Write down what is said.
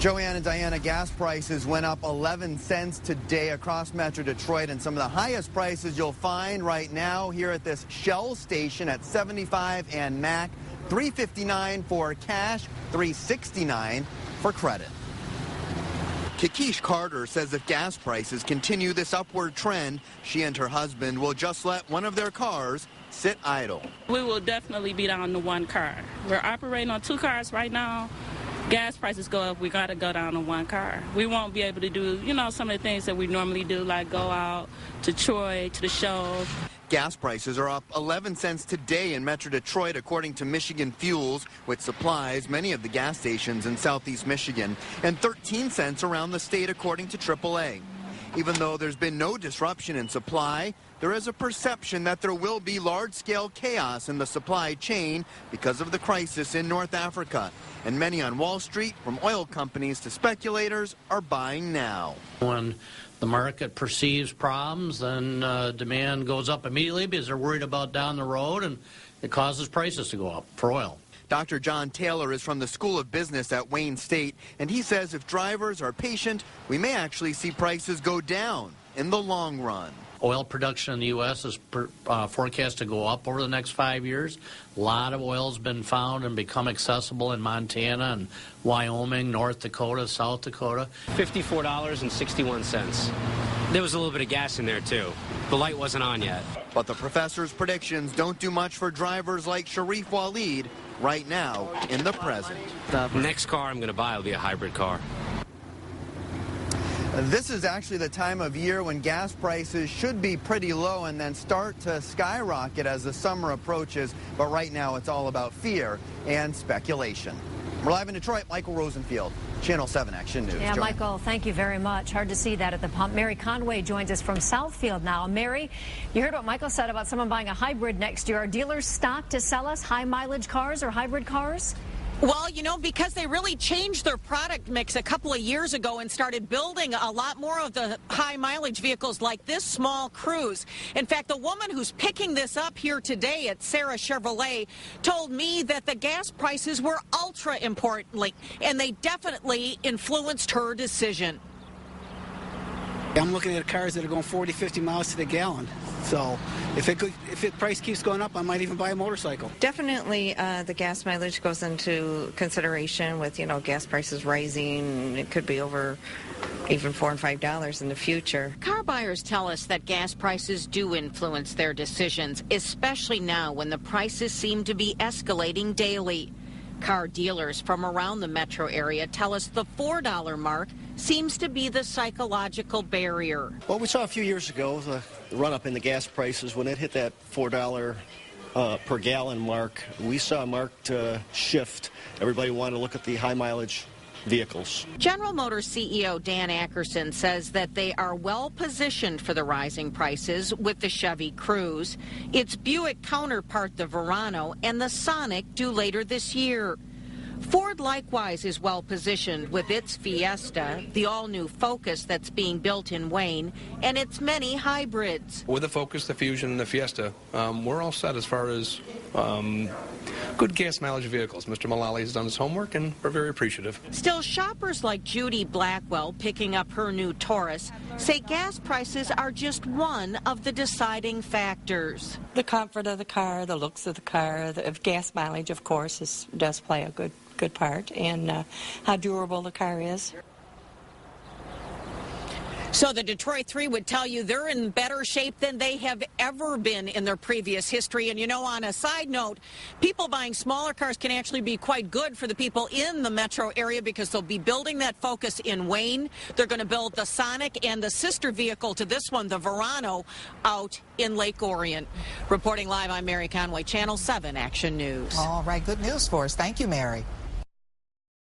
Joanne and Diana, gas prices went up 11 cents today across Metro Detroit, and some of the highest prices you'll find right now here at this Shell station at 75 and Mac, $3.59 for cash, $3.69 for credit. Kikish Carter says if gas prices continue this upward trend, she and her husband will just let one of their cars sit idle. We will definitely be down to one car. We're operating on 2 cars right now. Gas prices go up, we got to go down to 1 car. We won't be able to do, some of the things that we normally do, like go out to Troy, to the show. Gas prices are up 11 cents today in Metro Detroit, according to Michigan Fuels, which supplies many of the gas stations in southeast Michigan, and 13 cents around the state, according to AAA. Even though there's been no disruption in supply, there is a perception that there will be large-scale chaos in the supply chain because of the crisis in North Africa. And many on Wall Street, from oil companies to speculators, are buying now. When the market perceives problems, then demand goes up immediately because they're worried about down the road, and it causes prices to go up for oil. Dr. John Taylor is from the School of Business at Wayne State, and he says if drivers are patient, we may actually see prices go down in the long run. Oil production in the U.S. is forecast to go up over the next 5 years. A lot of oil has been found and become accessible in Montana and Wyoming, North Dakota, South Dakota. $54.61. There was a little bit of gas in there, too. The light wasn't on yet. But the professor's predictions don't do much for drivers like Sharif Waleed right now in the present. The next car I'm going to buy will be a hybrid car. This is actually the time of year when gas prices should be pretty low and then start to skyrocket as the summer approaches. But right now it's all about fear and speculation. We're live in Detroit. Michael Rosenfield, Channel 7 Action News. Yeah, Michael, thank you very much. Hard to see that at the pump. Mary Conway joins us from Southfield now. Mary, you heard what Michael said about someone buying a hybrid next year. Are dealers stocked to sell us high mileage cars or hybrid cars? Well, because they really changed their product mix a couple of years ago and started building a lot more of the high mileage vehicles like this small Cruze. In fact, the woman who's picking this up here today at Sarah Chevrolet told me that the gas prices were ultra importantly, and they definitely influenced her decision. I'm looking at cars that are going 40, 50 miles to the gallon. So if it price keeps going up, I might even buy a motorcycle. Definitely the gas mileage goes into consideration with, gas prices rising. It could be over even $4 and $5 in the future. Car buyers tell us that gas prices do influence their decisions, especially now when the prices seem to be escalating daily. Car dealers from around the metro area tell us the $4 mark seems to be the psychological barrier. Well, we saw a few years ago the run-up in the gas prices. When it hit that $4 per gallon mark, we saw a marked shift. Everybody wanted to look at the high-mileage vehicles. General Motors CEO Dan Ackerson says that they are well positioned for the rising prices with the Chevy Cruze, its Buick counterpart the Verano, and the Sonic due later this year. Ford likewise is well positioned with its Fiesta, the all-new Focus that's being built in Wayne, and its many hybrids. With the Focus, the Fusion, and the Fiesta, we're all set as far as good gas mileage vehicles. Mr. Mullally has done his homework, and we're very appreciative. Still, shoppers like Judy Blackwell, picking up her new Taurus, say gas prices are just one of the deciding factors. The comfort of the car, the looks of the car, the gas mileage, of course, does play a good part, and how durable the car is. So the Detroit 3 would tell you they're in better shape than they have ever been in their previous history. And, on a side note, people buying smaller cars can actually be quite good for the people in the metro area because they'll be building that Focus in Wayne. They're going to build the Sonic and the sister vehicle to this one, the Verano, out in Lake Orion. Reporting live, I'm Mary Conway, Channel 7 Action News. All right, good news for us. Thank you, Mary.